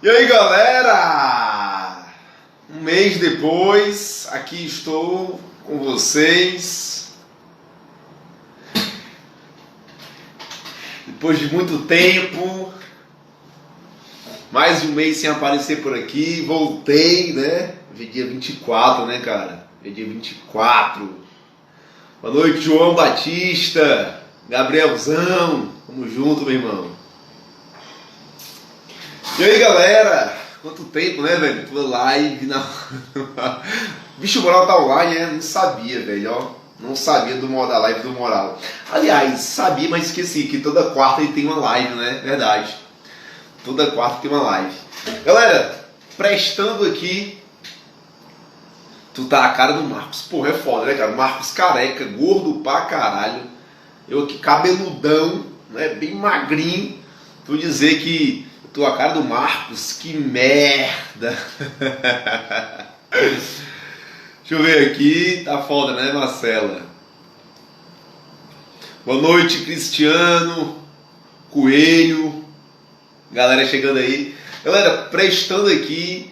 E aí, galera? Um mês depois, aqui estou com vocês. Depois de muito tempo, mais de um mês sem aparecer por aqui, voltei, né? Hoje é dia 24, né, cara? Hoje é dia 24. Boa noite, João Batista, Gabrielzão, tamo junto, meu irmão. E aí, galera? Quanto tempo, né, velho? Tua live na... Bicho Moral tá online, né? Não sabia, velho, ó. Não sabia da live do Moral. Aliás, sabia, mas esqueci que toda quarta ele tem uma live, né? Verdade. Toda quarta tem uma live. Galera, prestando aqui. Tu tá a cara do Marcos. Porra, é foda, né, cara? Marcos careca, gordo pra caralho. Eu aqui cabeludão, né? Bem magrinho. Tu dizer que tô a cara do Marcos, que merda. Deixa eu ver aqui, tá foda, né, Marcela? Boa noite, Cristiano, Coelho, galera chegando aí. Galera, prestando aqui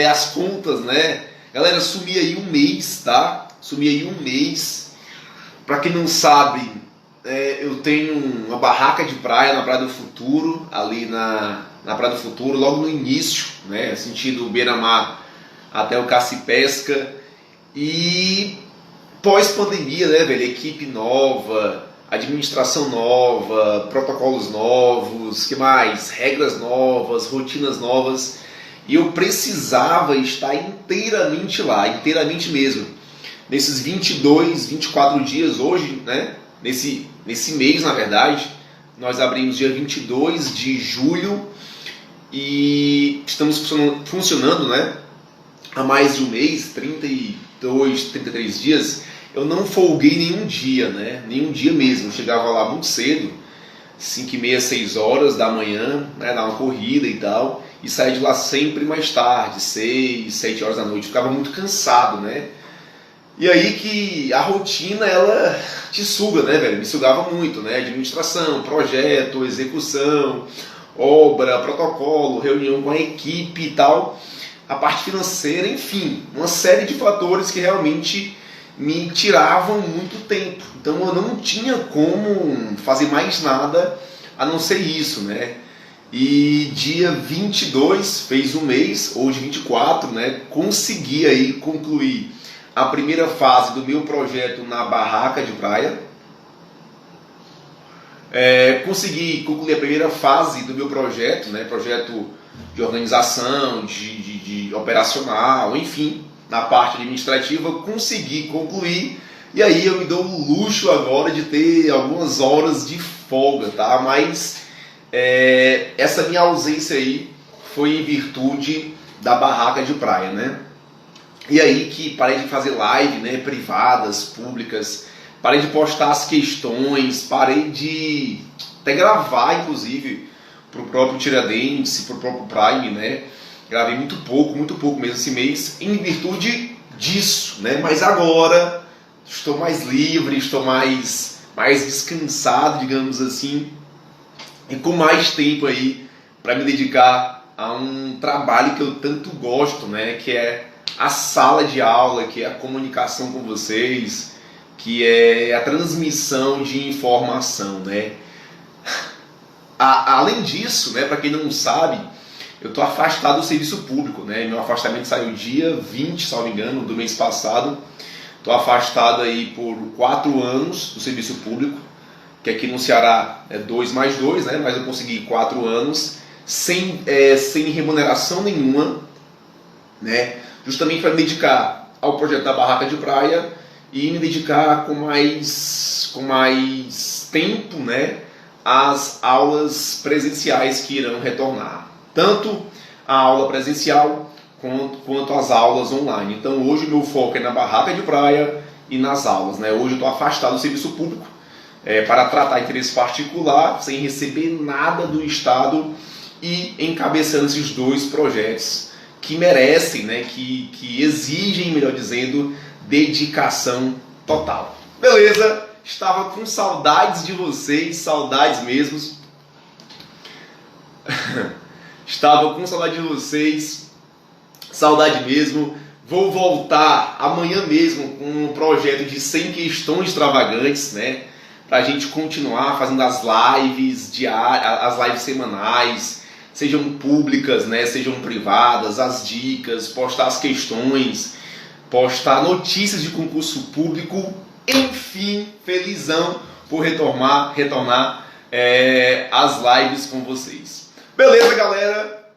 as contas, né? Galera, sumi aí um mês, tá? Sumi aí um mês. Pra quem não sabe, eu tenho uma barraca de praia na Praia do Futuro, ali na Praia do Futuro, logo no início, né? Sentido Beira-Mar até o Caça-Pesca. E pós-pandemia, né, velho? Equipe nova, administração nova, protocolos novos, que mais? Regras novas, rotinas novas. E eu precisava estar inteiramente lá, inteiramente mesmo. Nesses 22, 24 dias hoje, né? Nesse mês, na verdade, nós abrimos dia 22 de julho e estamos funcionando, né? Há mais de um mês, 32, 33 dias. Eu não folguei nenhum dia, né? Nenhum dia mesmo. Eu chegava lá muito cedo, 5h30, 6 horas da manhã, né? Dar uma corrida e tal, e saía de lá sempre mais tarde, 6, 7 horas da noite. Ficava muito cansado, né? E aí que a rotina, ela te suga, né, velho? Me sugava muito, né? Administração, projeto, execução, obra, protocolo, reunião com a equipe e tal. A parte financeira, enfim, uma série de fatores que realmente me tiravam muito tempo. Então eu não tinha como fazer mais nada a não ser isso, né? E dia 22, fez um mês, hoje 24, né? Consegui aí concluir a primeira fase do meu projeto na barraca de praia. Consegui concluir a primeira fase do meu projeto, né? Projeto de organização, de operacional, enfim, na parte administrativa, consegui concluir. E aí eu me dou o luxo agora de ter algumas horas de folga, tá? Mas essa minha ausência aí foi em virtude da barraca de praia, né? E aí que parei de fazer live, né, privadas, públicas, parei de postar as questões, parei de até gravar, inclusive, pro próprio Tiradentes, pro próprio Prime, né? Gravei muito pouco mesmo esse mês, em virtude disso, né? Mas agora estou mais livre, estou mais descansado, digamos assim, e com mais tempo aí para me dedicar a um trabalho que eu tanto gosto, né? Que é a sala de aula, que é a comunicação com vocês, que é a transmissão de informação, né? Além disso, né, para quem não sabe, eu estou afastado do serviço público, né? Meu afastamento saiu dia 20, se não me engano, do mês passado. Estou afastado aí por 4 anos do serviço público, que aqui no Ceará é 2 mais 2, né? Mas eu consegui 4 anos sem remuneração nenhuma, né? Justamente para me dedicar ao projeto da barraca de praia e me dedicar com mais tempo, né, às aulas presenciais que irão retornar. Tanto a aula presencial quanto as aulas online. Então hoje o meu foco é na barraca de praia e nas aulas, né? Hoje eu estou afastado do serviço público para tratar interesse particular, sem receber nada do Estado e encabeçando esses 2 projetos que merecem, né, que exigem, melhor dizendo, dedicação total. Beleza? Estava com saudades de vocês, saudades mesmo. Estava com saudade de vocês, saudade mesmo. Vou voltar amanhã mesmo com um projeto de 100 questões extravagantes, né? Pra gente continuar fazendo as lives diárias, as lives semanais, sejam públicas, né? Sejam privadas, as dicas, postar as questões, postar notícias de concurso público, enfim, felizão por retornar as lives com vocês. Beleza, galera?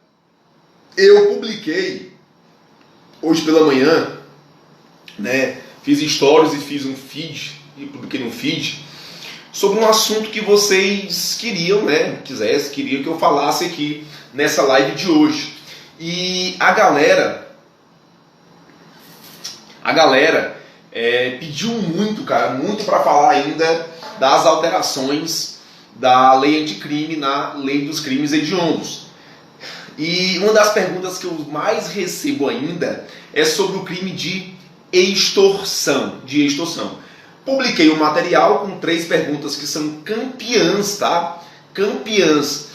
Eu publiquei hoje pela manhã, né? Fiz stories e fiz um feed, e publiquei no feed, sobre um assunto que vocês queriam, né? Queriam que eu falasse aqui nessa live de hoje. E a galera pediu muito, cara, muito para falar ainda das alterações da lei anticrime na lei dos crimes hediondos. E uma das perguntas que eu mais recebo ainda é sobre o crime de extorsão. Publiquei um material com 3 perguntas que são campeãs, tá? Campeãs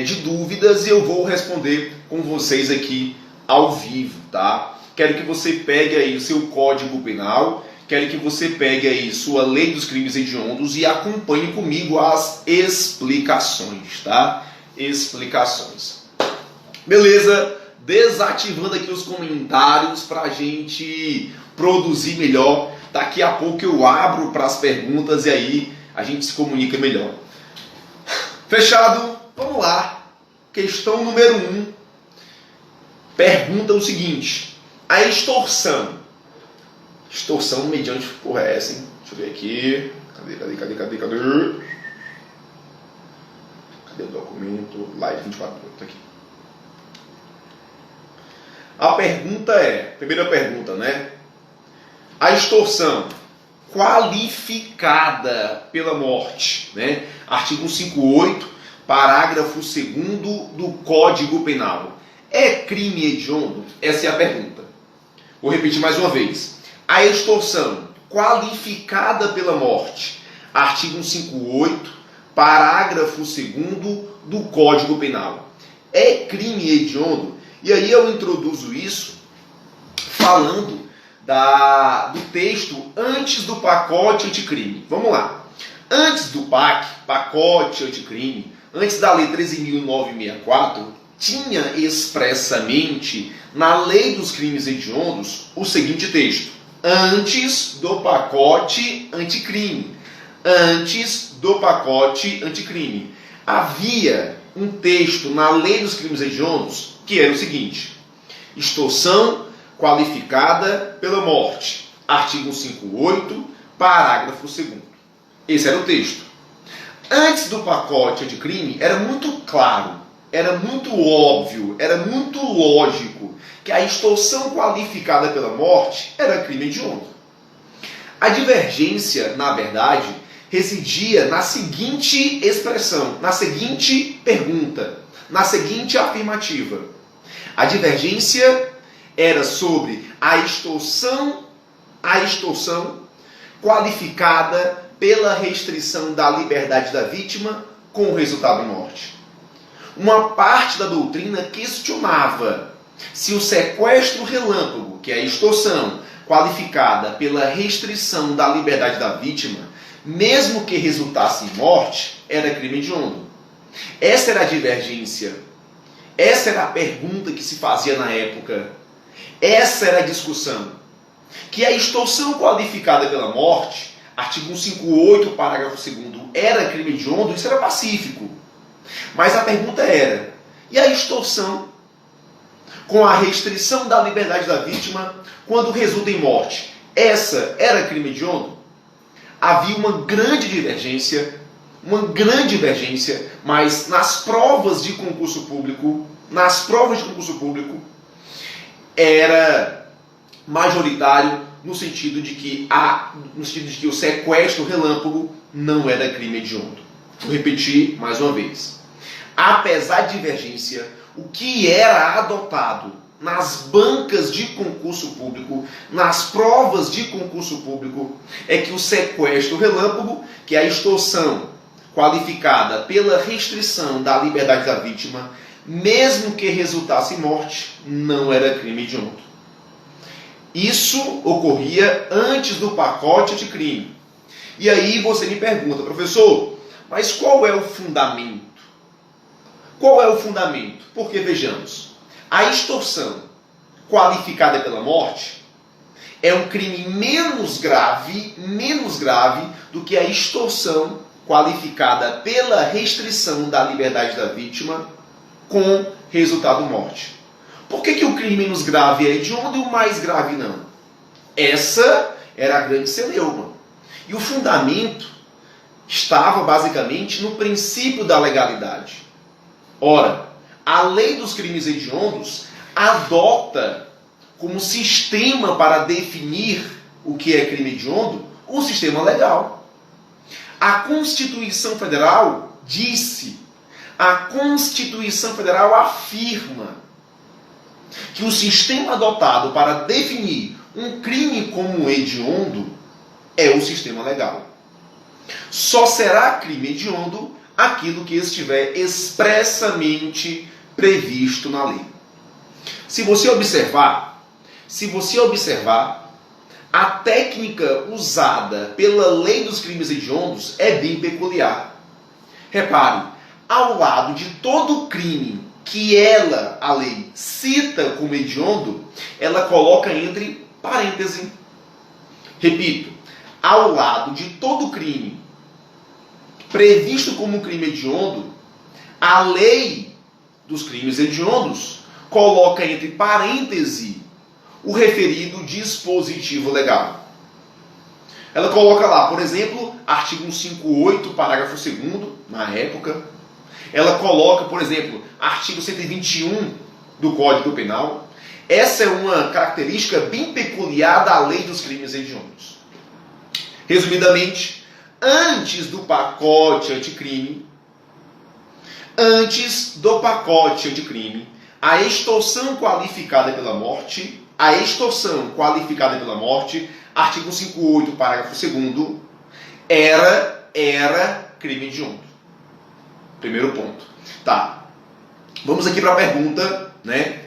de dúvidas, e eu vou responder com vocês aqui ao vivo, tá? Quero que você pegue aí o seu Código Penal, quero que você pegue aí sua Lei dos Crimes Hediondos e acompanhe comigo as explicações, tá? Explicações. Beleza? Desativando aqui os comentários para a gente produzir melhor. Daqui a pouco eu abro para as perguntas e aí a gente se comunica melhor. Fechado? Vamos lá. Questão número 1. Pergunta o seguinte: a extorsão. Extorsão mediante... Porra, é essa, hein? Deixa eu ver aqui. Cadê? Cadê o documento? Live 24 minutos aqui. A pergunta primeira pergunta, né? A extorsão qualificada pela morte, né? Artigo 158, parágrafo 2º do Código Penal. É crime hediondo? Essa é a pergunta. Vou repetir mais uma vez. A extorsão qualificada pela morte, artigo 158, parágrafo 2º do Código Penal. É crime hediondo? E aí eu introduzo isso falando do texto antes do pacote anticrime. Vamos lá. Antes do pacote anticrime, antes da Lei 13.964, tinha expressamente na Lei dos Crimes Hediondos o seguinte texto: antes do pacote anticrime. Antes do pacote anticrime. Havia um texto na Lei dos Crimes Hediondos que era o seguinte: extorsão qualificada pela morte. Artigo 158, parágrafo 2º. Esse era o texto. Antes do pacote anticrime, era muito claro, era muito óbvio, era muito lógico que a extorsão qualificada pela morte era crime hediondo. A divergência, na verdade, residia na seguinte expressão, na seguinte pergunta, na seguinte afirmativa. A divergência era sobre a extorsão qualificada pela restrição da liberdade da vítima com resultado em morte. Uma parte da doutrina questionava se o sequestro relâmpago, que é a extorsão qualificada pela restrição da liberdade da vítima, mesmo que resultasse em morte, era crime hediondo. Essa era a divergência. Essa era a pergunta que se fazia na época. Essa era a discussão. Que a extorsão qualificada pela morte, artigo 158, parágrafo 2º, era crime hediondo, isso era pacífico. Mas a pergunta era: e a extorsão com a restrição da liberdade da vítima quando resulta em morte? Essa era crime hediondo? Havia uma grande divergência, mas nas provas de concurso público, era majoritário no sentido de que o sequestro relâmpago não era crime hediondo. Vou repetir mais uma vez. Apesar de divergência, o que era adotado nas bancas de concurso público, nas provas de concurso público, é que o sequestro relâmpago, que é a extorsão qualificada pela restrição da liberdade da vítima, mesmo que resultasse em morte, não era crime hediondo. Isso ocorria antes do pacote anticrime. E aí você me pergunta, professor, mas qual é o fundamento? Qual é o fundamento? Porque vejamos, a extorsão qualificada pela morte é um crime menos grave do que a extorsão qualificada pela restrição da liberdade da vítima com resultado morte. Por que o crime menos grave é hediondo e o mais grave não? Essa era a grande celeuma. E o fundamento estava basicamente no princípio da legalidade. Ora, a lei dos crimes hediondos adota como sistema para definir o que é crime hediondo um sistema legal. A Constituição Federal disse, a Constituição Federal afirma que o sistema adotado para definir um crime como hediondo é o sistema legal. Só será crime hediondo aquilo que estiver expressamente previsto na lei. Se você observar, a técnica usada pela lei dos crimes hediondos é bem peculiar. Repare, ao lado de todo crime que a lei, cita como hediondo, ela coloca entre parênteses. Repito, ao lado de todo crime previsto como crime hediondo, a lei dos crimes hediondos coloca entre parênteses o referido dispositivo legal. Ela coloca lá, por exemplo, artigo 158, parágrafo 2º, na época. Ela coloca, por exemplo, artigo 121 do Código Penal. Essa é uma característica bem peculiar da lei dos crimes hediondos. Resumidamente, antes do pacote anticrime, a extorsão qualificada pela morte, artigo 158, parágrafo 2º, era crime hediondo. Primeiro ponto. Tá. Vamos aqui para a pergunta, né,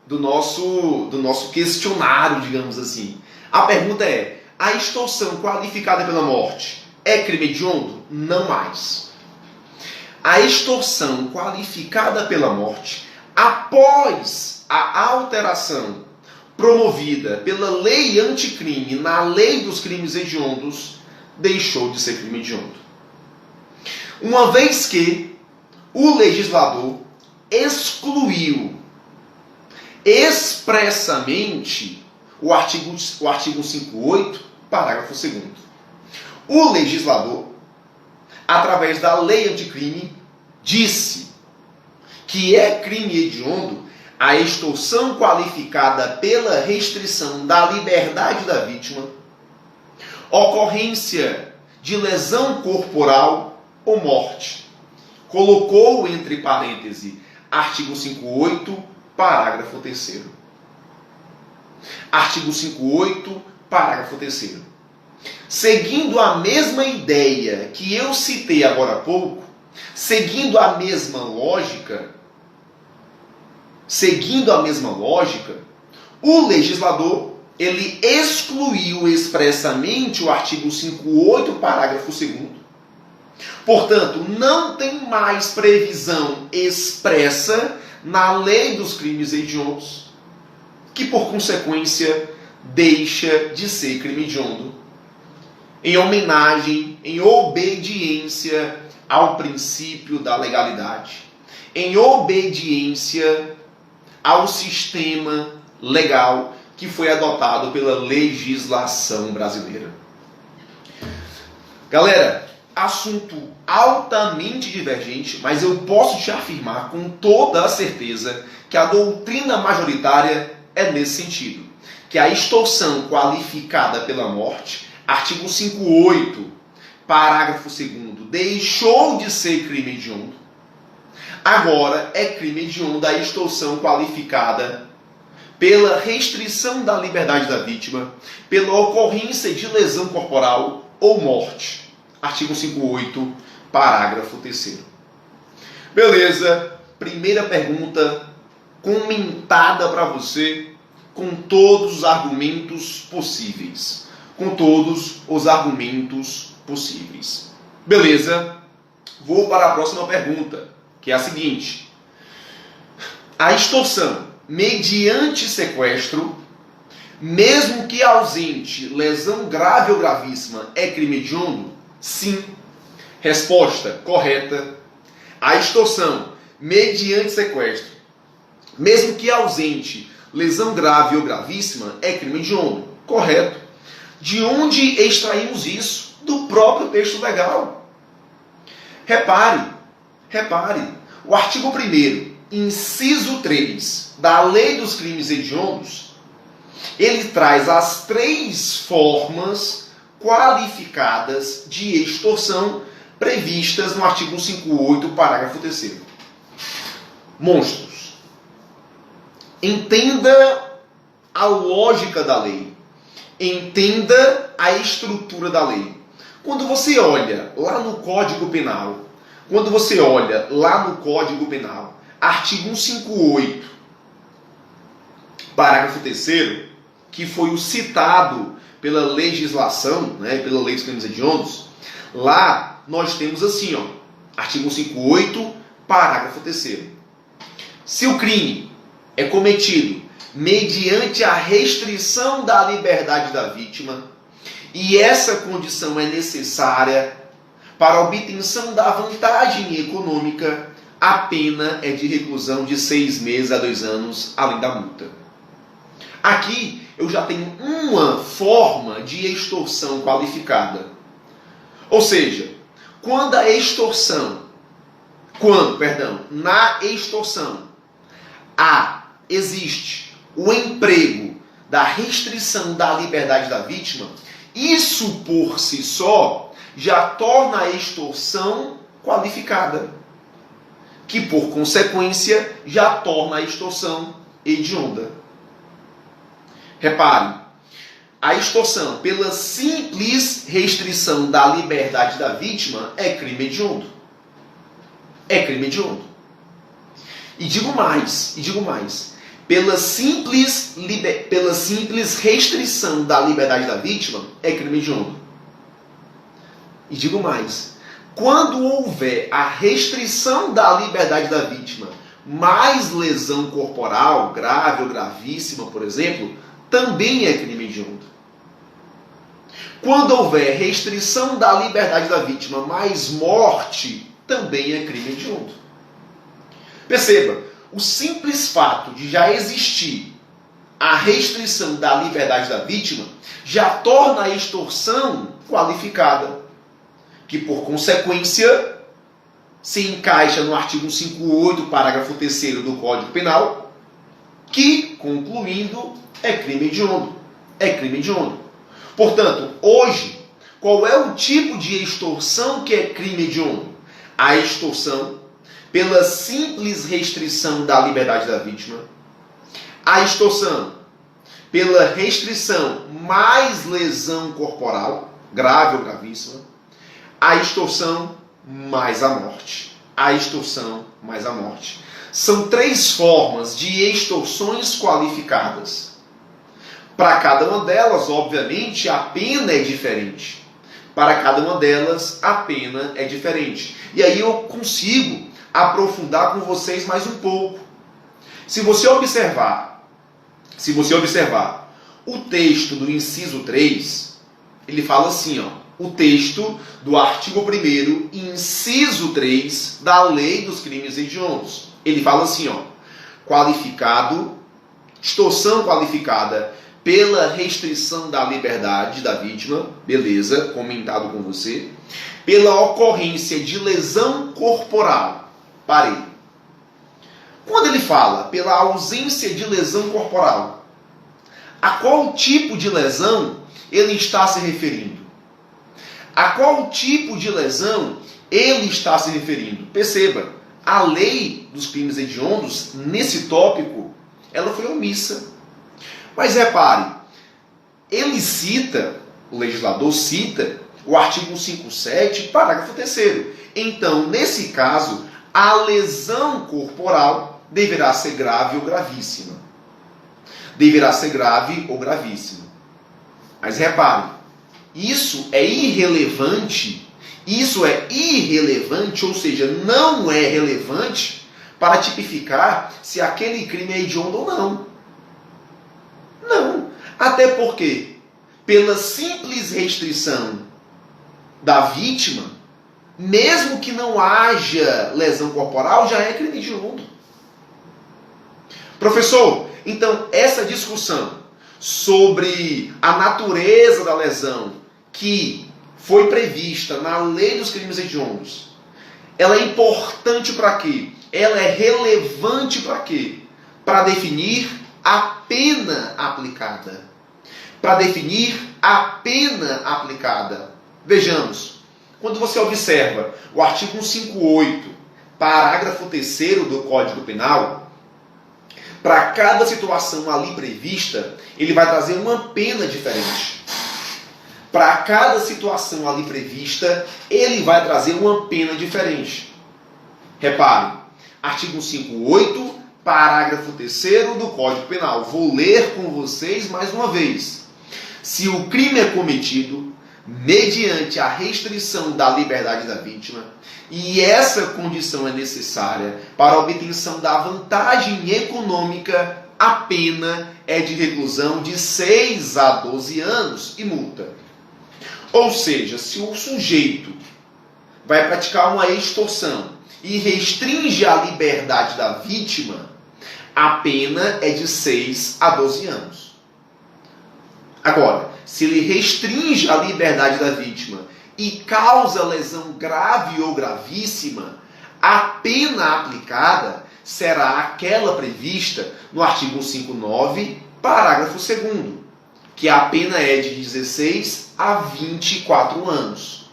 do nosso questionário, digamos assim. A pergunta é: a extorsão qualificada pela morte é crime hediondo? Não mais. A extorsão qualificada pela morte, após a alteração promovida pela lei anticrime na lei dos crimes hediondos, deixou de ser crime hediondo. Uma vez que o legislador excluiu expressamente o artigo 158, parágrafo 2º. O legislador, através da lei anticrime, disse que é crime hediondo a extorsão qualificada pela restrição da liberdade da vítima, ocorrência de lesão corporal ou morte. Colocou entre parênteses artigo 58, parágrafo 3º. Artigo 58, parágrafo 3º. Seguindo a mesma ideia que eu citei agora há pouco, seguindo a mesma lógica, o legislador, ele excluiu expressamente o artigo 58, parágrafo 2º. Portanto, não tem mais previsão expressa na lei dos crimes hediondos, que por consequência deixa de ser crime hediondo, em homenagem, em obediência ao princípio da legalidade, em obediência ao sistema legal que foi adotado pela legislação brasileira. Galera, assunto altamente divergente, mas eu posso te afirmar com toda a certeza que a doutrina majoritária é nesse sentido, que a extorsão qualificada pela morte, artigo 58, parágrafo 2º, deixou de ser crime hediondo. Agora é crime hediondo a extorsão qualificada pela restrição da liberdade da vítima, pela ocorrência de lesão corporal ou morte. Artigo 58, parágrafo 3º. Beleza, primeira pergunta comentada para você com todos os argumentos possíveis. Com todos os argumentos possíveis. Beleza? Vou para a próxima pergunta, que é a seguinte. A extorsão mediante sequestro, mesmo que ausente lesão grave ou gravíssima, é crime hediondo? Sim. Resposta correta. A extorsão mediante sequestro, mesmo que ausente lesão grave ou gravíssima, é crime hediondo? Correto. De onde extraímos isso? Do próprio texto legal. Repare, o artigo 1º, inciso 3 da Lei dos Crimes Hediondos, ele traz as 3 formas qualificadas de extorsão previstas no artigo 158, parágrafo 3º. Monstros. Entenda a lógica da lei. Entenda a estrutura da lei. Quando você olha lá no Código Penal, artigo 158, parágrafo 3º, que foi o citado pela legislação, pela Lei dos Crimes Hediondos, lá nós temos assim, artigo 158, parágrafo 3º. Se o crime é cometido mediante a restrição da liberdade da vítima, e essa condição é necessária para a obtenção da vantagem econômica, a pena é de reclusão de 6 meses a 2 anos, além da multa. Aqui eu já tenho uma forma de extorsão qualificada. Ou seja, na extorsão existe o emprego da restrição da liberdade da vítima, isso por si só já torna a extorsão qualificada, que por consequência já torna a extorsão hedionda. Repare, a extorsão pela simples restrição da liberdade da vítima é crime hediondo. É crime hediondo. E digo mais, pela simples restrição da liberdade da vítima é crime hediondo. E digo mais, quando houver a restrição da liberdade da vítima, mais lesão corporal, grave ou gravíssima, por exemplo, também é crime hediondo. Quando houver restrição da liberdade da vítima, mais morte, também é crime hediondo. Perceba, o simples fato de já existir a restrição da liberdade da vítima já torna a extorsão qualificada, que por consequência se encaixa no artigo 158, parágrafo 3º do Código Penal, que, concluindo, é crime hediondo. É crime hediondo. Portanto, hoje, qual é o tipo de extorsão que é crime hediondo? A extorsão pela simples restrição da liberdade da vítima, a extorsão pela restrição mais lesão corporal, grave ou gravíssima, a extorsão mais a morte. A extorsão mais a morte. São 3 formas de extorsões qualificadas. Para cada uma delas, obviamente, a pena é diferente. Para cada uma delas, a pena é diferente. E aí eu consigo aprofundar com vocês mais um pouco. Se você observar o texto do inciso 3, ele fala assim, o texto do artigo 1º, inciso 3 da Lei dos Crimes Hediondos. Ele fala assim, extorsão qualificada pela restrição da liberdade da vítima, beleza, comentado com você, pela ocorrência de lesão corporal. Parei. Quando ele fala pela ausência de lesão corporal, a qual tipo de lesão ele está se referindo? A qual tipo de lesão ele está se referindo? Perceba, a Lei dos Crimes Hediondos, nesse tópico, ela foi omissa. Mas repare, o legislador cita o artigo 157, parágrafo 3º. Então, nesse caso, a lesão corporal deverá ser grave ou gravíssima. Deverá ser grave ou gravíssima. Mas repare, isso é irrelevante, ou seja, não é relevante para tipificar se aquele crime é hediondo ou não. Não. Até porque, pela simples restrição da vítima, mesmo que não haja lesão corporal, já é crime hediondo. Professor, então essa discussão sobre a natureza da lesão que foi prevista na lei dos crimes hediondos, ela é importante para quê? Ela é relevante para quê? Para definir a pena aplicada. Para definir a pena aplicada. Vejamos, quando você observa o artigo 158, parágrafo 3º do Código Penal, para cada situação ali prevista, ele vai trazer uma pena diferente. Para cada situação ali prevista, ele vai trazer uma pena diferente. Repare, artigo 158, parágrafo 3º do Código Penal. Vou ler com vocês mais uma vez. Se o crime é cometido mediante a restrição da liberdade da vítima, e essa condição é necessária para a obtenção da vantagem econômica, a pena é de reclusão de 6 a 12 anos e multa. Ou seja, se o sujeito vai praticar uma extorsão e restringe a liberdade da vítima, a pena é de 6 a 12 anos. Agora, se ele restringe a liberdade da vítima e causa lesão grave ou gravíssima, a pena aplicada será aquela prevista no artigo 159, parágrafo 2º, que a pena é de 16 a 24 anos.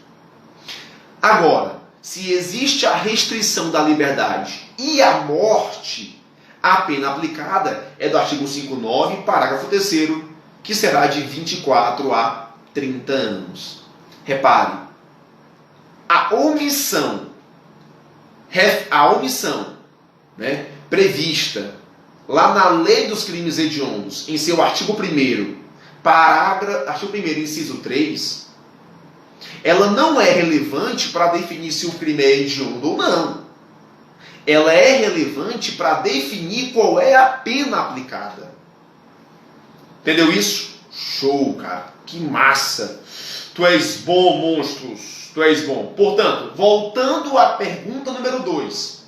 Agora, se existe a restrição da liberdade e a morte, a pena aplicada é do artigo 159, parágrafo 3º, que será de 24 a 30 anos. Repare, a omissão, né, prevista lá na Lei dos Crimes Hediondos, em seu artigo 1º, artigo 1º, inciso 3, ela não é relevante para definir se o crime é hediondo ou não. Ela é relevante para definir qual é a pena aplicada. Entendeu isso? Show, cara. Que massa. Tu és bom, monstros. Tu és bom. Portanto, voltando à pergunta número 2.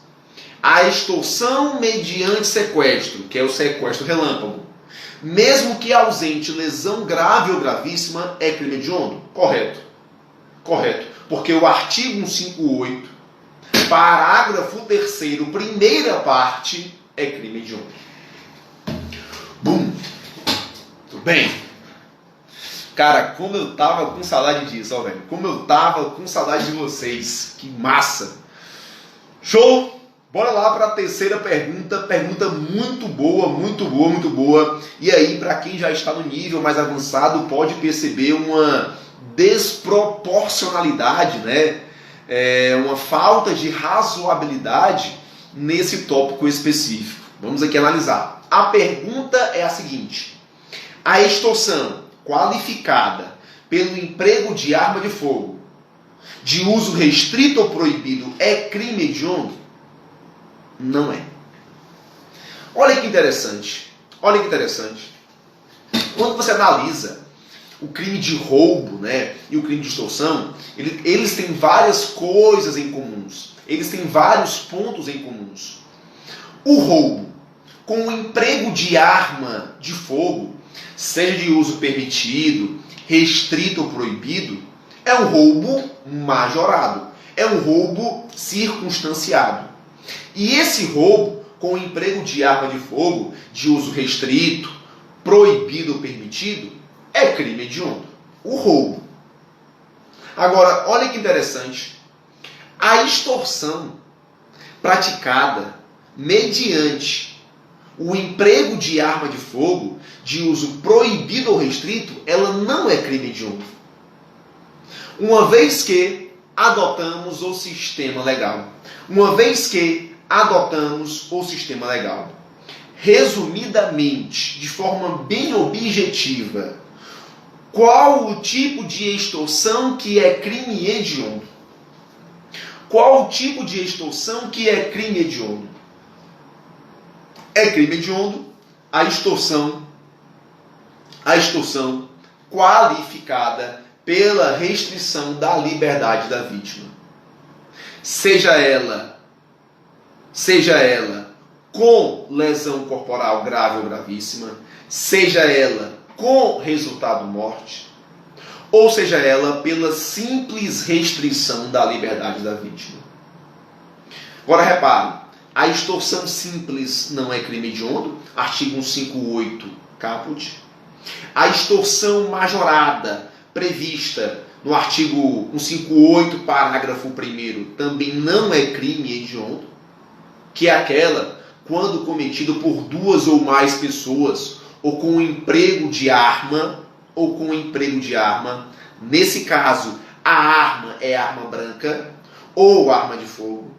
A extorsão mediante sequestro, que é o sequestro relâmpago, mesmo que ausente lesão grave ou gravíssima, é crime hediondo? Correto. Correto. Porque o artigo 158, parágrafo 3º, primeira parte, é crime hediondo. Bum. Tudo bem? Cara, como eu tava com saudade disso, ó, velho. Como eu tava com saudade de vocês. Que massa. Show? Bora lá para a terceira pergunta. Pergunta muito boa, muito boa, muito boa. E aí, para quem já está no nível mais avançado, pode perceber uma desproporcionalidade, né? Uma falta de razoabilidade nesse tópico específico. Vamos aqui analisar. A pergunta é a seguinte: a extorsão qualificada pelo emprego de arma de fogo, de uso restrito ou proibido, é crime hediondo? Não é. Olha que interessante. Olha que interessante. Quando você analisa o crime de roubo, né, e o crime de extorsão, eles têm várias coisas em comuns. Eles têm vários pontos em comuns. O roubo com o emprego de arma de fogo, seja de uso permitido, restrito ou proibido, é um roubo majorado. É um roubo circunstanciado. E esse roubo com o emprego de arma de fogo, de uso restrito, proibido ou permitido, é crime hediondo. O roubo. Agora, olha que interessante. A extorsão praticada mediante o emprego de arma de fogo, de uso proibido ou restrito, ela não é crime hediondo. Uma vez que adotamos o sistema legal. Uma vez que adotamos o sistema legal. Resumidamente, de forma bem objetiva, qual o tipo de extorsão que é crime hediondo? Qual o tipo de extorsão que é crime hediondo? É crime hediondo a extorsão qualificada pela restrição da liberdade da vítima. Seja ela com lesão corporal grave ou gravíssima, seja ela com resultado morte, ou seja ela pela simples restrição da liberdade da vítima. Agora repare, a extorsão simples não é crime hediondo, artigo 158 caput. A extorsão majorada prevista no artigo 158, parágrafo 1º, também não é crime hediondo, que é aquela quando cometido por duas ou mais pessoas, ou com emprego de arma, nesse caso, a arma é arma branca, ou arma de fogo,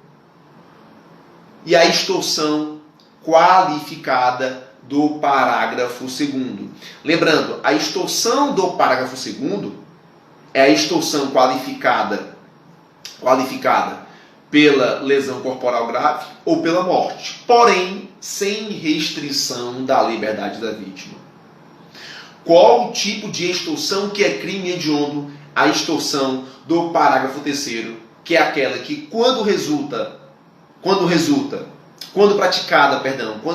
e a extorsão qualificada do parágrafo 2º. Lembrando, a extorsão do parágrafo 2º é a extorsão qualificada pela lesão corporal grave ou pela morte, porém sem restrição da liberdade da vítima. Qual o tipo de extorsão que é crime hediondo? A extorsão do parágrafo 3º, que é aquela que quando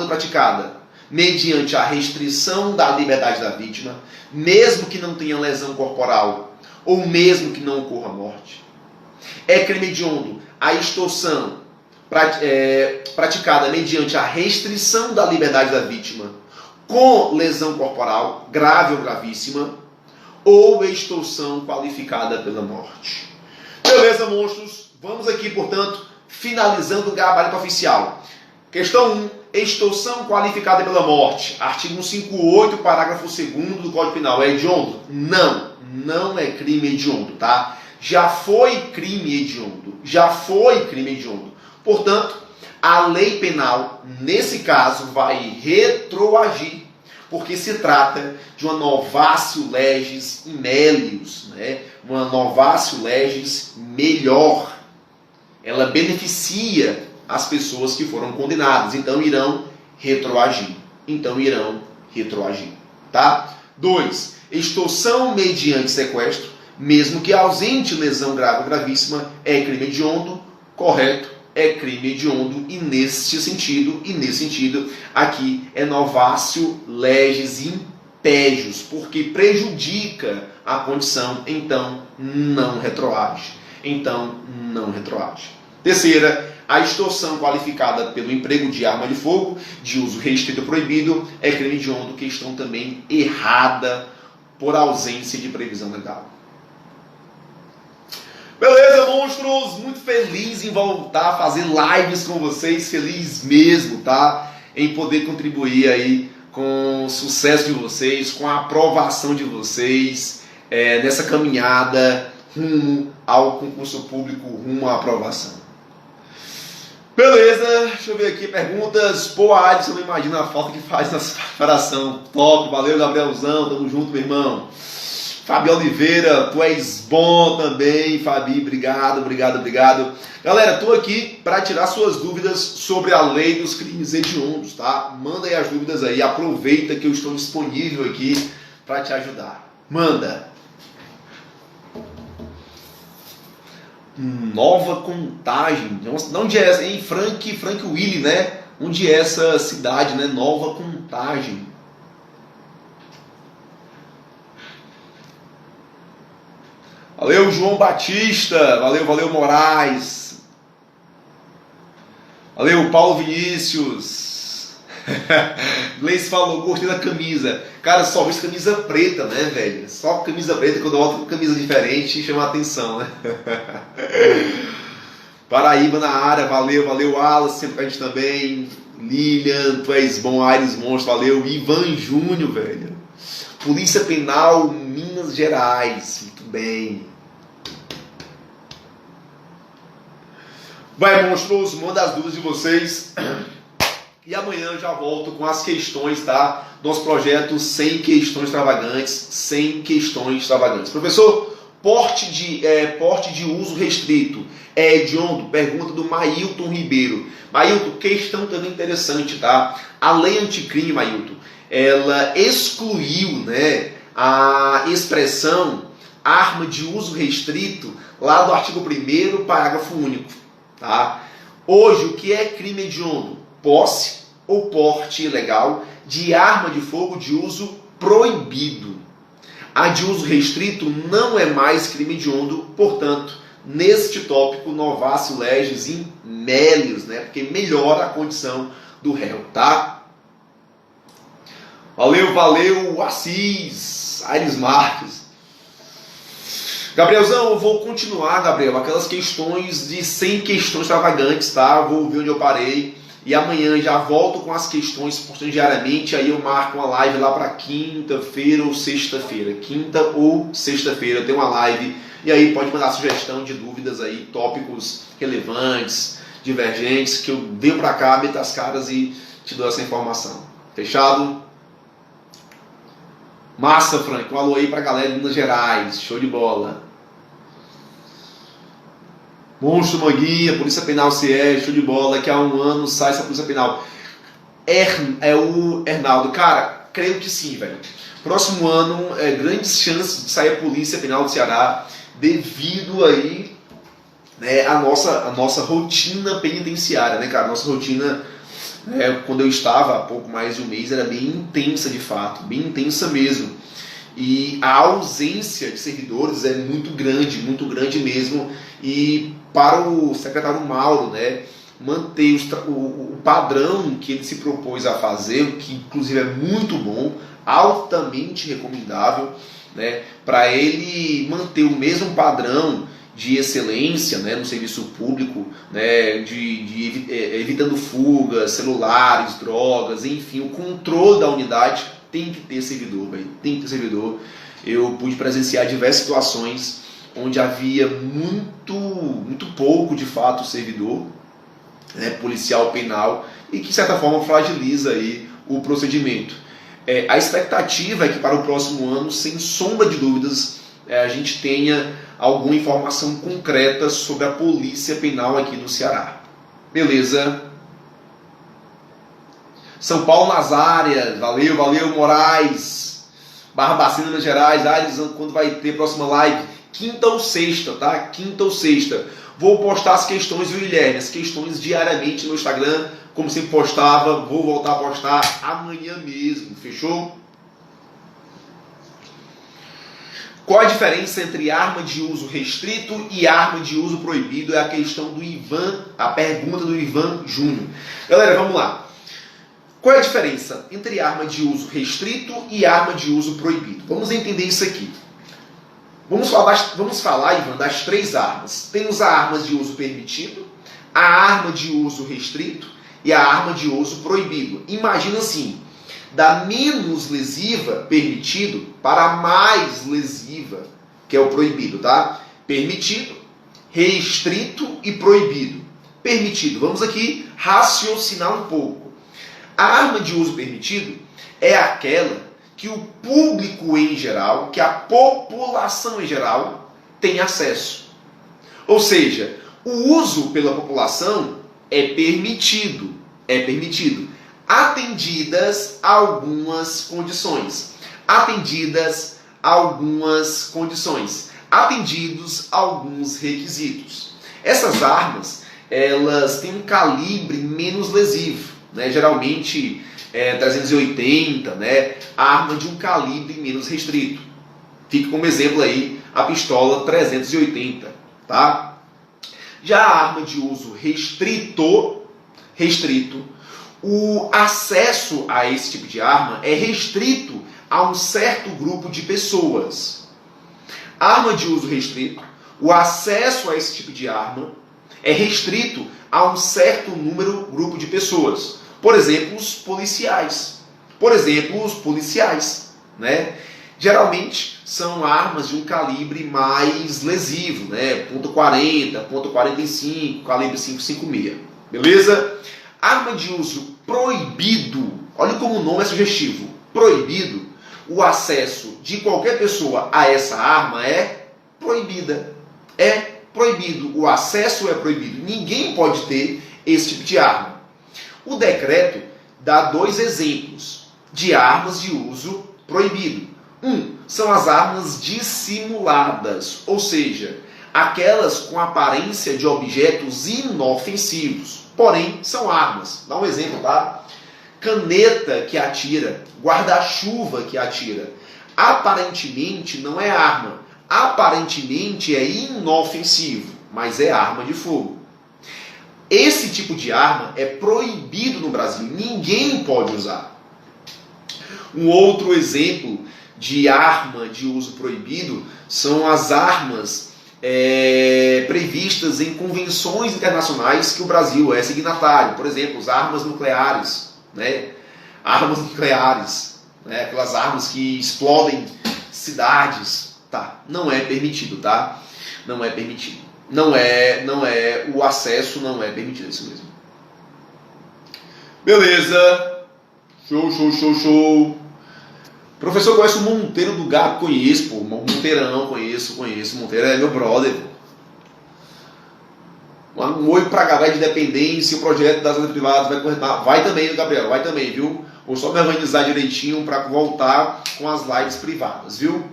praticada mediante a restrição da liberdade da vítima, mesmo que não tenha lesão corporal ou mesmo que não ocorra morte. É crime hediondo a extorsão praticada mediante a restrição da liberdade da vítima com lesão corporal grave ou gravíssima, ou extorsão qualificada pela morte. Beleza, monstros? Vamos aqui, portanto, finalizando o gabarito oficial. Questão 1. Extorsão qualificada pela morte. Artigo 158, parágrafo 2º do Código Penal. É hediondo? Não. Não é crime hediondo, tá? Já foi crime hediondo. Portanto, a lei penal, nesse caso, vai retroagir, porque se trata de uma novatio legis in melius, né? Uma novatio legis melhor. Ela beneficia as pessoas que foram condenadas, então irão retroagir. Tá? 2. Extorsão mediante sequestro, mesmo que ausente lesão grave ou gravíssima, é crime hediondo, correto? É crime hediondo e nesse sentido, aqui é novatio legis impégios, porque prejudica a condição, então não retroage. Terceira, a extorsão qualificada pelo emprego de arma de fogo, de uso restrito ou proibido, é crime hediondo, questão também errada por ausência de previsão legal. Beleza, monstros? Muito feliz em voltar a fazer lives com vocês, feliz mesmo, tá? Em poder contribuir aí com o sucesso de vocês, com a aprovação de vocês, nessa caminhada rumo ao concurso público, rumo à aprovação. Beleza, deixa eu ver aqui perguntas. Pô, Adson, não imagina a falta que faz nessa preparação. Top, valeu, Gabrielzão, tamo junto, meu irmão. Fabi Oliveira, tu és bom também, Fabi, obrigado. Galera, tô aqui para tirar suas dúvidas sobre a lei dos crimes hediondos, tá? Manda aí as dúvidas aí, aproveita que eu estou disponível aqui para te ajudar. Manda! Nova Contagem, onde é essa? Em Frank Willy, né? Onde é essa cidade, né? Nova Contagem. Valeu, João Batista. Valeu, Moraes. Valeu, Paulo Vinícius. Gleice falou, gostei da camisa. Cara, só vi camisa preta, né, velho? Só camisa preta, quando eu volto com camisa diferente, chama a atenção, né? Paraíba na área, valeu, Alas, sempre com a gente também. Lilian, tu és bom, Aires Monstro, valeu. Ivan Júnior, velho. Polícia Penal, Minas Gerais, muito bem. Vai, monstros, manda as dúvidas de vocês. E amanhã eu já volto com as questões, tá? Nosso projeto sem questões extravagantes, sem questões extravagantes. Professor, porte de uso restrito é hediondo? Pergunta do Mailton Ribeiro. Mailton, questão também interessante, tá? A lei anticrime, Mailton, ela excluiu, né, a expressão arma de uso restrito lá do artigo 1º, parágrafo único, tá? Hoje, o que é crime hediondo? Posse ou porte ilegal de arma de fogo de uso proibido. A de uso restrito não é mais crime hediondo, portanto, neste tópico, novácio legis in melius, né? Porque melhora a condição do réu, tá? Valeu, Assis, Aires Marques. Gabrielzão, eu vou continuar, Gabriel, aquelas questões de 100 questões extravagantes, tá? Eu vou ver onde eu parei. E amanhã já volto com as questões postando diariamente. Aí eu marco uma live lá para quinta-feira ou sexta-feira. Quinta ou sexta-feira eu tenho uma live. E aí pode mandar sugestão de dúvidas aí, tópicos relevantes, divergentes, que eu venho para cá, meto as caras e te dou essa informação. Fechado? Massa, Frank. Um alô aí pra galera de Minas Gerais. Show de bola. Monstro Manguinha, Polícia Penal CE, show de bola. Daqui a um ano sai essa Polícia Penal. É o Hernaldo. Cara, creio que sim, velho. Próximo ano, grandes chances de sair a Polícia Penal do Ceará devido aí, né, a nossa rotina penitenciária, né, cara? Nossa rotina, quando eu estava há pouco mais de um mês, era bem intensa de fato, bem intensa mesmo. E a ausência de servidores é muito grande mesmo. E para o secretário Mauro, né, manter o padrão que ele se propôs a fazer, que inclusive é muito bom, altamente recomendável, né, para ele manter o mesmo padrão de excelência, né, no serviço público, né, evitando fugas, celulares, drogas, enfim, o controle da unidade tem que ter servidor, véio, tem que ter servidor. Eu pude presenciar diversas situações onde havia muito pouco, de fato, servidor, né, policial penal, e que, de certa forma, fragiliza aí o procedimento. A expectativa é que para o próximo ano, sem sombra de dúvidas, a gente tenha alguma informação concreta sobre a polícia penal aqui no Ceará. Beleza? São Paulo nas áreas, valeu Moraes, Barbacena, Minas Gerais, Aires, quando vai ter próxima live? Quinta ou sexta, tá? Quinta ou sexta. Vou postar as questões, viu, Guilherme? As questões diariamente no Instagram, como sempre postava, vou voltar a postar amanhã mesmo, fechou? Qual a diferença entre arma de uso restrito e arma de uso proibido? É a questão do Ivan, a pergunta do Ivan Júnior. Galera, vamos lá. Qual é a diferença entre arma de uso restrito e arma de uso proibido? Vamos entender isso aqui. Vamos falar, Ivan, das três armas. Temos a arma de uso permitido, a arma de uso restrito e a arma de uso proibido. Imagina assim, da menos lesiva, permitido, para a mais lesiva, que é o proibido, tá? Permitido, restrito e proibido. Permitido, vamos aqui raciocinar um pouco. A arma de uso permitido é aquela que o público em geral, que a população em geral tem acesso. Ou seja, o uso pela população é permitido, atendidas algumas condições, atendidos alguns requisitos. Essas armas, elas têm um calibre menos lesivo, né? Geralmente 380, né? Arma de um calibre menos restrito. Fica como exemplo aí a pistola 380, tá? Já a arma de uso restrito, o acesso a esse tipo de arma é restrito a um certo grupo de pessoas. Arma de uso restrito, o acesso a esse tipo de arma é restrito a um certo grupo de pessoas. Por exemplo, os policiais, né? Geralmente são armas de um calibre mais lesivo, né? .40, .45, calibre 5.56, beleza? Arma de uso proibido, olha como o nome é sugestivo, proibido, o acesso de qualquer pessoa a essa arma é proibida, é proibido, o acesso é proibido, ninguém pode ter esse tipo de arma. O decreto dá 2 exemplos de armas de uso proibido. São as armas dissimuladas, ou seja, aquelas com aparência de objetos inofensivos, porém são armas. Dá um exemplo, tá? Caneta que atira, guarda-chuva que atira. Aparentemente não é arma, aparentemente é inofensivo, mas é arma de fogo. Esse tipo de arma é proibido no Brasil, ninguém pode usar. Um outro exemplo de arma de uso proibido são as armas previstas em convenções internacionais que o Brasil é signatário. Por exemplo, as armas nucleares, né? Armas nucleares, né? Aquelas armas que explodem cidades, tá? Não é permitido, tá? Não é permitido. Não é o acesso não é permitido, é isso mesmo. Beleza. Show. Professor, conhece o Monteiro do Gato? Conheço, pô. Monteirão, conheço. Monteiro é meu brother. Um oi pra galera de dependência, o projeto das áreas privadas vai corretar. Vai também, Gabriel, vai também, viu? Vou só me organizar direitinho para voltar com as lives privadas, viu?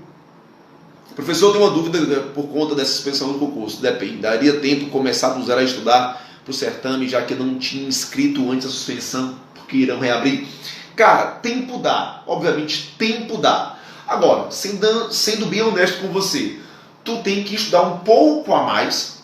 Professor, eu tenho uma dúvida por conta dessa suspensão do concurso. Depende. Daria tempo de começar do zero a estudar para o certame, já que eu não tinha inscrito antes da suspensão, porque irão reabrir? Cara, tempo dá. Obviamente, tempo dá. Agora, sendo bem honesto com você, tu tem que estudar um pouco a mais,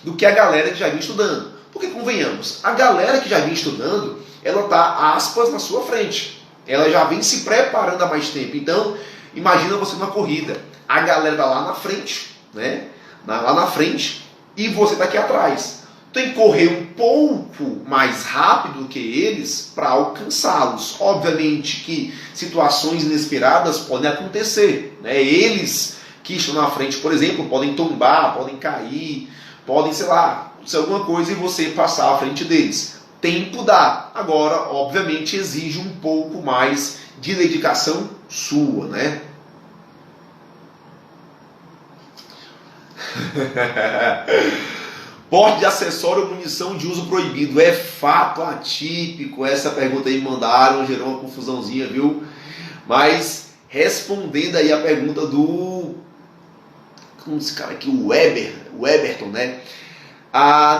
do que a galera que já vinha estudando. Porque, convenhamos, a galera que já vinha estudando, ela tá, aspas, na sua frente. Ela já vem se preparando há mais tempo. Então, imagina você numa corrida. A galera tá lá na frente, né? Lá na frente, e você tá aqui atrás. Tem que correr um pouco mais rápido do que eles para alcançá-los. Obviamente que situações inesperadas podem acontecer, né? Eles que estão na frente, por exemplo, podem tombar, podem cair, podem, sei lá, acontecer alguma coisa e você passar à frente deles. Tempo dá. Agora, obviamente, exige um pouco mais de dedicação sua, né? Porte de acessório ou munição de uso proibido é fato atípico? Essa pergunta aí me mandaram, gerou uma confusãozinha, viu? Mas respondendo aí a pergunta do... como esse cara aqui, o Weberton, né?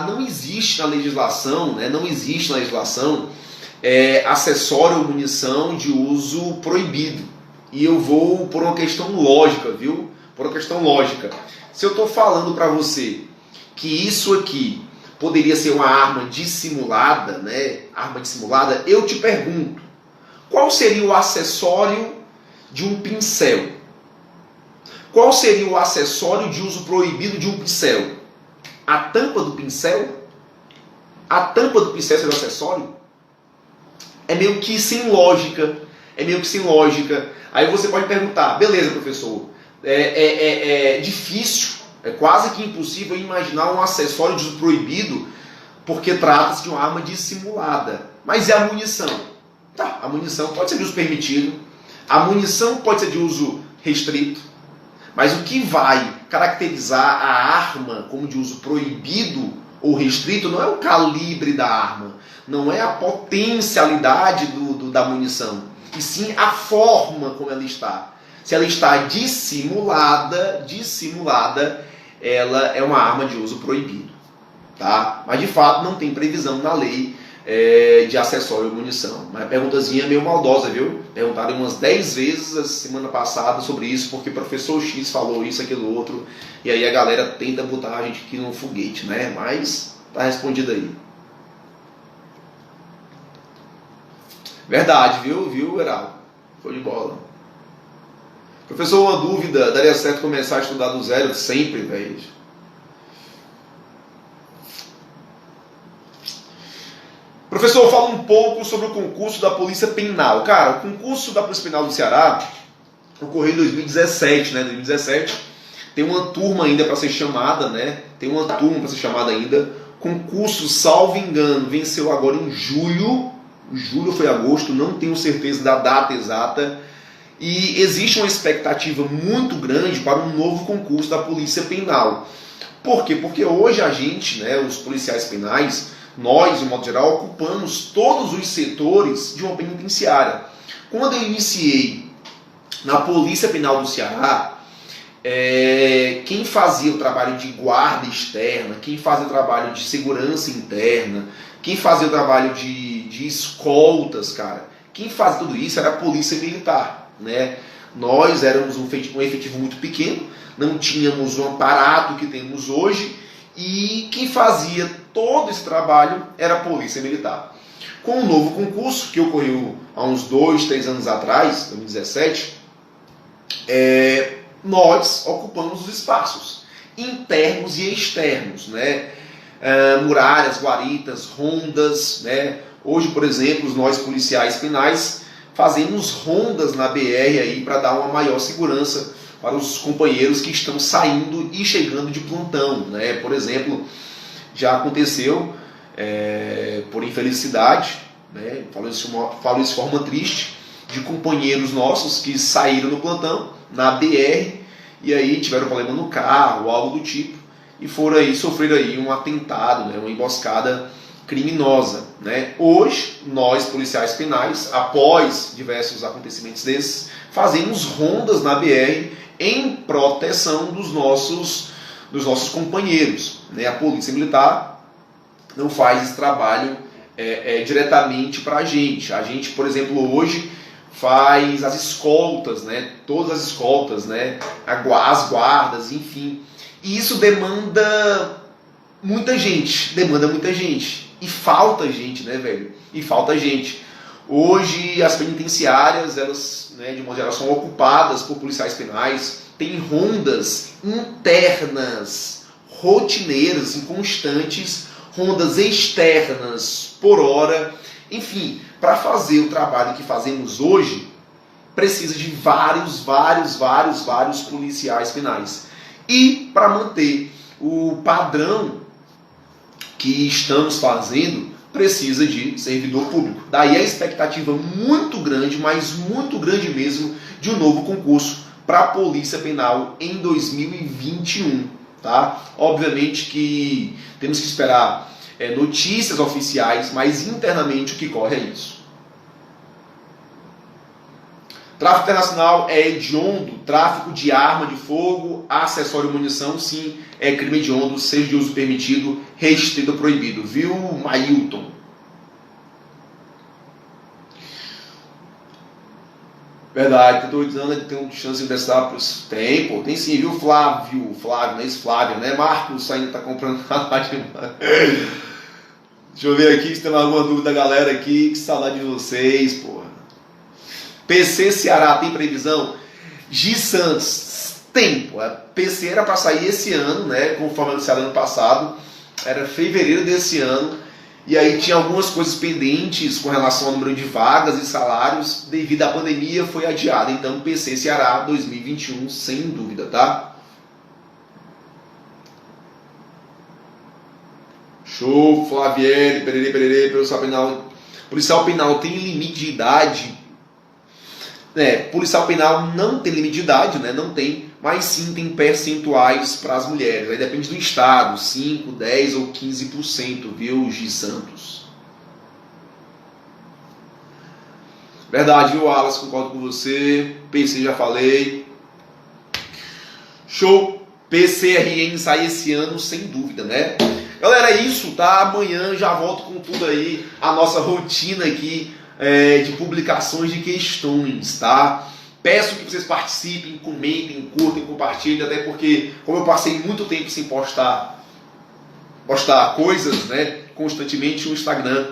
Não existe na legislação, né? Não existe na legislação acessório ou munição de uso proibido. E eu vou por uma questão lógica, viu? Por uma questão lógica. Se eu estou falando para você que isso aqui poderia ser uma arma dissimulada, né? Arma dissimulada, eu te pergunto, qual seria o acessório de um pincel? Qual seria o acessório de uso proibido de um pincel? A tampa do pincel? A tampa do pincel seria o acessório? É meio que sem lógica. Aí você pode perguntar, beleza, professor, é difícil, é quase que impossível imaginar um acessório de uso proibido porque trata-se de uma arma dissimulada. Mas e a munição? Tá, a munição pode ser de uso permitido, a munição pode ser de uso restrito, mas o que vai caracterizar a arma como de uso proibido ou restrito não é o calibre da arma, não é a potencialidade da munição, e sim a forma como ela está. Se ela está dissimulada, ela é uma arma de uso proibido. Tá? Mas de fato não tem previsão na lei de acessório ou munição. Mas a perguntazinha é meio maldosa, viu? Perguntaram umas 10 vezes a semana passada sobre isso, porque o professor X falou isso, aquilo, outro, e aí a galera tenta botar a gente aqui no foguete, né? Mas tá respondido aí. Verdade, viu, Heraldo? Foi de bola. Professor, uma dúvida, daria certo começar a estudar do zero sempre, velho? Professor, fala um pouco sobre o concurso da Polícia Penal. Cara, o concurso da Polícia Penal do Ceará, ocorreu em 2017, né? 2017 tem uma turma ainda para ser chamada, né? Tem uma turma para ser chamada ainda. Concurso, salvo engano, venceu agora em julho. Julho foi agosto, não tenho certeza da data exata. E existe uma expectativa muito grande para um novo concurso da Polícia Penal. Por quê? Porque hoje a gente, né, os policiais penais, nós, de modo geral, ocupamos todos os setores de uma penitenciária. Quando eu iniciei na Polícia Penal do Ceará, quem fazia o trabalho de guarda externa, quem fazia o trabalho de segurança interna, quem fazia o trabalho de escoltas, cara, quem fazia tudo isso era a Polícia Militar, né? Nós éramos um efetivo muito pequeno, não tínhamos o aparato que temos hoje, e quem fazia todo esse trabalho era a Polícia Militar. Com o novo concurso, que ocorreu há uns 2, 3 anos atrás, 2017, nós ocupamos os espaços internos e externos, né? Muralhas, guaritas, rondas, né? Hoje, por exemplo, nós policiais penais fazemos rondas na BR aí para dar uma maior segurança para os companheiros que estão saindo e chegando de plantão, né? Por exemplo, já aconteceu, por infelicidade, né? Falo isso de forma triste, de companheiros nossos que saíram do plantão na BR e aí tiveram problema no carro, algo do tipo, e foram aí sofrer aí um atentado, né? Uma emboscada criminosa, né? Hoje, nós policiais penais, após diversos acontecimentos desses, fazemos rondas na BR em proteção dos nossos companheiros, né? A Polícia Militar não faz esse trabalho diretamente para a gente. A gente, por exemplo, hoje faz as escoltas, né? Todas as escoltas, né? As guardas, enfim. E isso demanda muita gente. E falta gente, né, velho? E falta gente. Hoje as penitenciárias, elas, né, de modo geral, são ocupadas por policiais penais. Tem rondas internas, rotineiras, inconstantes, rondas externas por hora. Enfim, para fazer o trabalho que fazemos hoje, precisa de vários policiais penais. E para manter o padrão que estamos fazendo, precisa de servidor público. Daí a expectativa muito grande, mas muito grande mesmo, de um novo concurso para a Polícia Penal em 2021. Tá? Obviamente que temos que esperar notícias oficiais, mas internamente o que corre é isso. Tráfico internacional é hediondo, tráfico de arma de fogo, acessório e munição, sim, é crime hediondo, seja de uso permitido, restrito ou proibido, viu, Mailton? Verdade, que eu estou dizendo, ele tem uma chance de investir para os tempos. Tem sim, viu, Flávio, não é isso, Flávio, né? Marcos ainda está comprando nada demais. Deixa eu ver aqui se tem alguma dúvida da galera aqui, que saudade de vocês, porra. PC Ceará tem previsão? Gi Santos, tempo. A PC era para sair esse ano, né? Conforme anunciado ano passado, era fevereiro desse ano. E aí tinha algumas coisas pendentes com relação ao número de vagas e salários, devido à pandemia foi adiada. Então, PC Ceará 2021, sem dúvida, tá? Show, Flavieri, pererê, policial penal tem limite de idade? Policial penal não tem limite de idade, né? Não tem, mas sim tem percentuais para as mulheres. Aí depende do estado, 5, 10 ou 15%, viu, Gi Santos? Verdade, viu, Alas? Concordo com você. PC já falei. Show. PCRN sai esse ano, sem dúvida, né? Galera, é isso, tá? Amanhã já volto com tudo aí, a nossa rotina aqui de publicações de questões, tá? Peço que vocês participem, comentem, curtem, compartilhem, até porque, como eu passei muito tempo sem postar coisas, né, constantemente, o Instagram,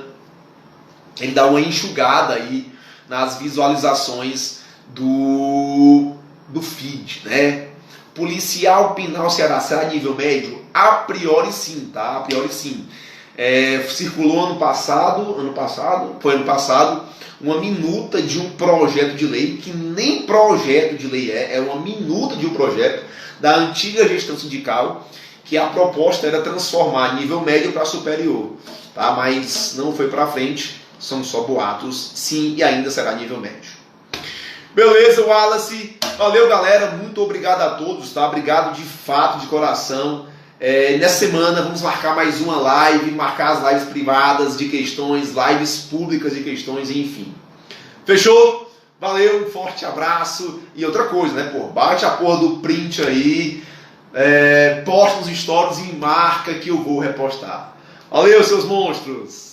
ele dá uma enxugada aí nas visualizações do feed, né? Policial Penal Ceará será nível médio? A priori sim, tá? A priori sim. Circulou ano passado, uma minuta de um projeto de lei, que nem projeto de lei é uma minuta de um projeto da antiga gestão sindical, que a proposta era transformar nível médio para superior, tá? Mas não foi para frente, são só boatos, sim, e ainda será nível médio. Beleza, Wallace? Valeu, galera, muito obrigado a todos, tá? Obrigado de fato, de coração. Nessa semana vamos marcar mais uma live, marcar as lives privadas de questões, lives públicas de questões, enfim. Fechou? Valeu, um forte abraço. E outra coisa, né, pô, bate a porra do print aí, posta nos stories e marca que eu vou repostar. Valeu, seus monstros!